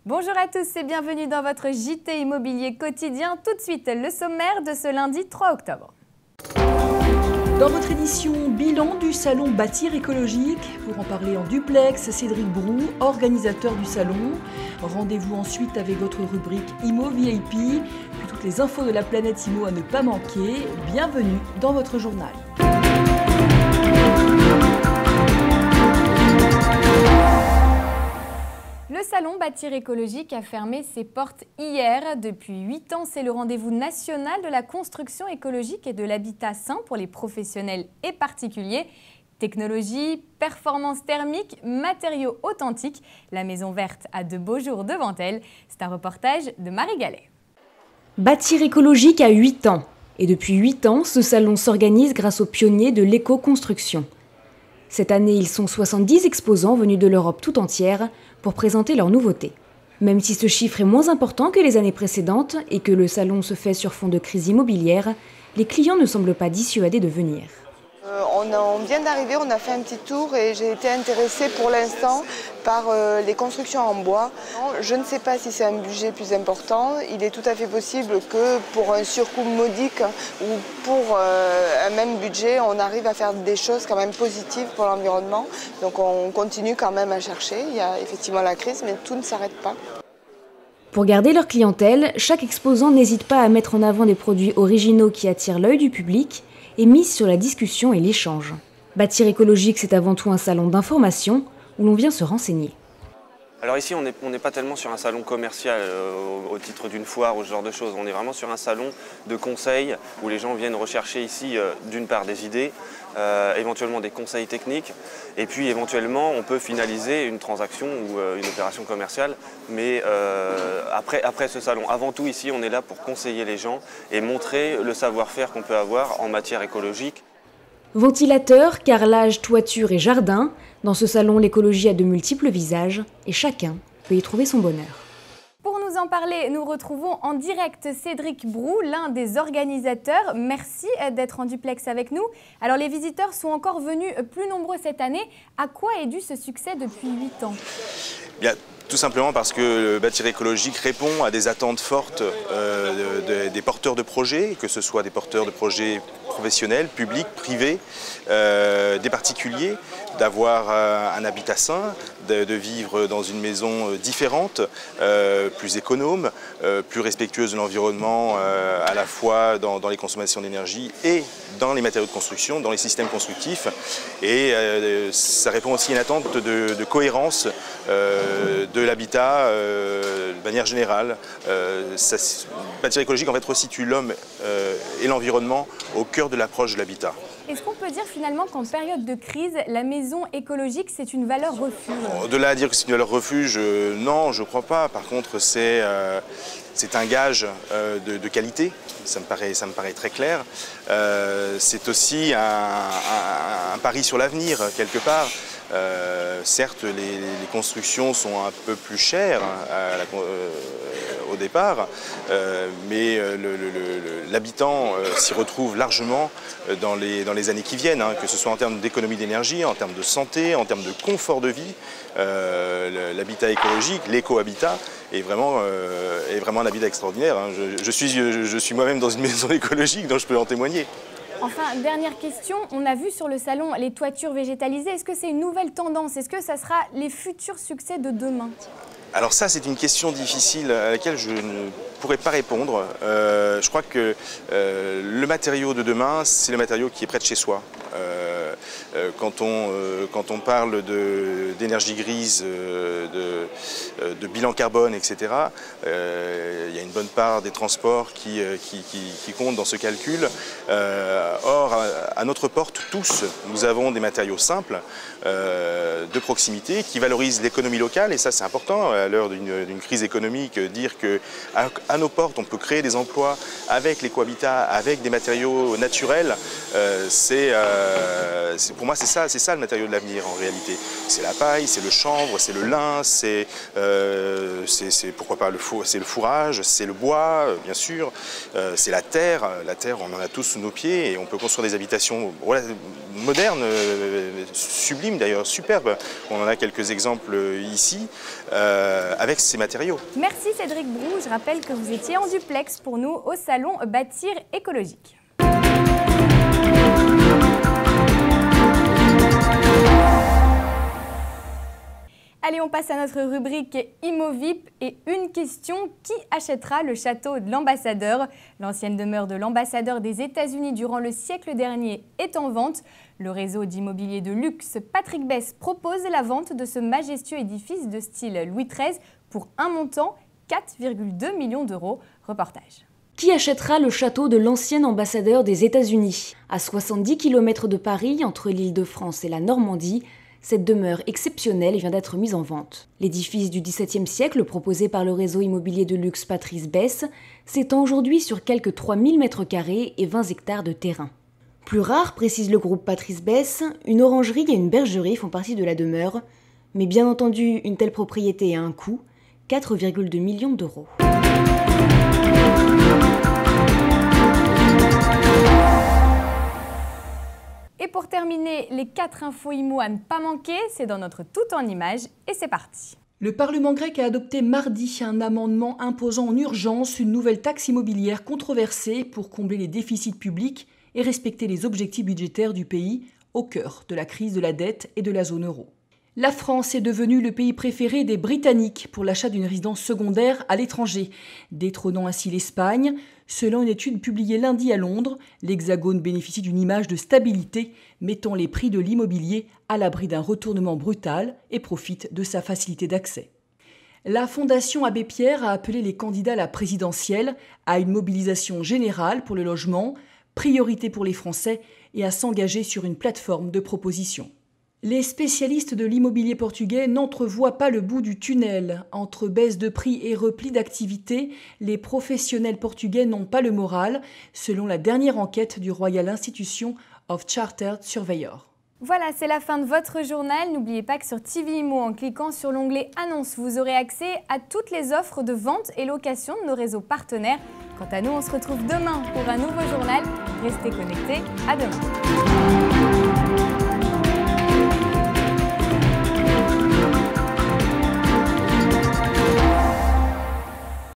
Bonjour à tous et bienvenue dans votre JT Immobilier quotidien. Tout de suite, le sommaire de ce lundi 3 octobre. Dans votre édition bilan du salon Bâtir écologique, pour en parler en duplex, Cédric Brou, organisateur du salon. Rendez-vous ensuite avec votre rubrique Immo VIP, puis toutes les infos de la planète Immo à ne pas manquer. Bienvenue dans votre journal. Le salon Bâtir écologique a fermé ses portes hier. Depuis 8 ans, c'est le rendez-vous national de la construction écologique et de l'habitat sain pour les professionnels et particuliers. Technologie, performance thermique, matériaux authentiques, la Maison Verte a de beaux jours devant elle. C'est un reportage de Marie Gallet. Bâtir écologique a 8 ans. Et depuis 8 ans, ce salon s'organise grâce aux pionniers de l'éco-construction. Cette année, ils sont 70 exposants venus de l'Europe tout entière pour présenter leurs nouveautés. Même si ce chiffre est moins important que les années précédentes et que le salon se fait sur fond de crise immobilière, les clients ne semblent pas dissuadés de venir. On vient d'arriver, on a fait un petit tour et j'ai été intéressée pour l'instant par les constructions en bois. Je ne sais pas si c'est un budget plus important. Il est tout à fait possible que pour un surcoût modique ou pour un même budget, on arrive à faire des choses quand même positives pour l'environnement. Donc on continue quand même à chercher. Il y a effectivement la crise, mais tout ne s'arrête pas. Pour garder leur clientèle, chaque exposant n'hésite pas à mettre en avant des produits originaux qui attirent l'œil du public et mise sur la discussion et l'échange. Bâtir écologique, c'est avant tout un salon d'information où l'on vient se renseigner. Alors ici, on n'est pas tellement sur un salon commercial au titre d'une foire ou ce genre de choses. On est vraiment sur un salon de conseil où les gens viennent rechercher ici d'une part des idées, éventuellement des conseils techniques, et puis éventuellement on peut finaliser une transaction ou une opération commerciale. Mais après ce salon, avant tout ici, on est là pour conseiller les gens et montrer le savoir-faire qu'on peut avoir en matière écologique. Ventilateurs, carrelage, toiture et jardin, dans ce salon l'écologie a de multiples visages et chacun peut y trouver son bonheur. Pour nous en parler, nous retrouvons en direct Cédric Brou, l'un des organisateurs. Merci d'être en duplex avec nous. Alors les visiteurs sont encore venus plus nombreux cette année. À quoi est dû ce succès depuis 8 ans ? Bien, tout simplement parce que le Bâtir écologique répond à des attentes fortes des porteurs de projets, que ce soit des porteurs de projets professionnels, publics, privés, des particuliers, d'avoir un habitat sain, de vivre dans une maison différente, plus économe, plus respectueuse de l'environnement, à la fois dans les consommations d'énergie et dans les matériaux de construction, dans les systèmes constructifs. Et ça répond aussi à une attente de cohérence de l'habitat de manière générale. Bâtir écologique en fait resitue l'homme et l'environnement au cœur de l'approche de l'habitat. Est-ce qu'on peut dire finalement qu'en période de crise, la maison écologique, c'est une valeur refuge ? De là à dire que c'est une valeur refuge, non, je ne crois pas. Par contre, c'est un gage de qualité, ça me paraît très clair. C'est aussi un pari sur l'avenir, quelque part. Certes, les constructions sont un peu plus chères au départ, mais l'habitant s'y retrouve largement dans les années qui viennent, que ce soit en termes d'économie d'énergie, en termes de santé, en termes de confort de vie. L'habitat écologique, l'éco-habitat est vraiment un habitat extraordinaire. Je suis moi-même dans une maison écologique, donc je peux en témoigner. Enfin, dernière question, on a vu sur le salon les toitures végétalisées. Est-ce que c'est une nouvelle tendance? Est-ce que ça sera les futurs succès de demain? Alors ça, c'est une question difficile à laquelle je ne pourrais pas répondre. Je crois que le matériau de demain, c'est le matériau qui est près de chez soi. Quand on parle d'énergie grise, de bilan carbone, etc., il y a une bonne part des transports qui comptent dans ce calcul. Or, à notre porte, tous, nous avons des matériaux simples, de proximité, qui valorisent l'économie locale, et ça c'est important à l'heure d'une crise économique, dire qu'à nos portes, on peut créer des emplois avec l'écohabitat, avec des matériaux naturels, c'est pour moi, c'est ça le matériau de l'avenir en réalité. C'est la paille, c'est le chanvre, c'est le lin, c'est pourquoi pas le fourrage, c'est le bois, bien sûr, c'est la terre. La terre, on en a tous sous nos pieds et on peut construire des habitations modernes, sublimes d'ailleurs, superbes. On en a quelques exemples ici avec ces matériaux. Merci Cédric Brou, je rappelle que vous étiez en duplex pour nous au salon Bâtir écologique. Allez, on passe à notre rubrique ImoVip et une question, qui achètera le château de l'Ambassadeur? L'ancienne demeure de l'ambassadeur des États-Unis durant le siècle dernier est en vente. Le réseau d'immobilier de luxe Patrick Besse propose la vente de ce majestueux édifice de style Louis XIII pour un montant 4,2 millions d'euros. Reportage. Qui achètera le château de l'ancien ambassadeur des États-Unis? À 70 km de Paris, entre l'Île-de-France et la Normandie, cette demeure exceptionnelle vient d'être mise en vente. L'édifice du XVIIe siècle, proposé par le réseau immobilier de luxe Patrick Besse, s'étend aujourd'hui sur quelques 3000 m² et 20 hectares de terrain. Plus rare, précise le groupe Patrick Besse, une orangerie et une bergerie font partie de la demeure, mais bien entendu, une telle propriété a un coût, 4,2 millions d'euros. Et pour terminer, les 4 infos IMO à ne pas manquer, c'est dans notre Tout en images et c'est parti. Le Parlement grec a adopté mardi un amendement imposant en urgence une nouvelle taxe immobilière controversée pour combler les déficits publics et respecter les objectifs budgétaires du pays au cœur de la crise de la dette et de la zone euro. La France est devenue le pays préféré des Britanniques pour l'achat d'une résidence secondaire à l'étranger, détrônant ainsi l'Espagne. Selon une étude publiée lundi à Londres, l'Hexagone bénéficie d'une image de stabilité, mettant les prix de l'immobilier à l'abri d'un retournement brutal et profite de sa facilité d'accès. La Fondation Abbé Pierre a appelé les candidats à la présidentielle à une mobilisation générale pour le logement, priorité pour les Français, et à s'engager sur une plateforme de propositions. Les spécialistes de l'immobilier portugais n'entrevoient pas le bout du tunnel. Entre baisse de prix et repli d'activité, les professionnels portugais n'ont pas le moral, selon la dernière enquête du Royal Institution of Chartered Surveyors. Voilà, c'est la fin de votre journal. N'oubliez pas que sur TV Imo, en cliquant sur l'onglet Annonces, vous aurez accès à toutes les offres de vente et location de nos réseaux partenaires. Quant à nous, on se retrouve demain pour un nouveau journal. Restez connectés, à demain.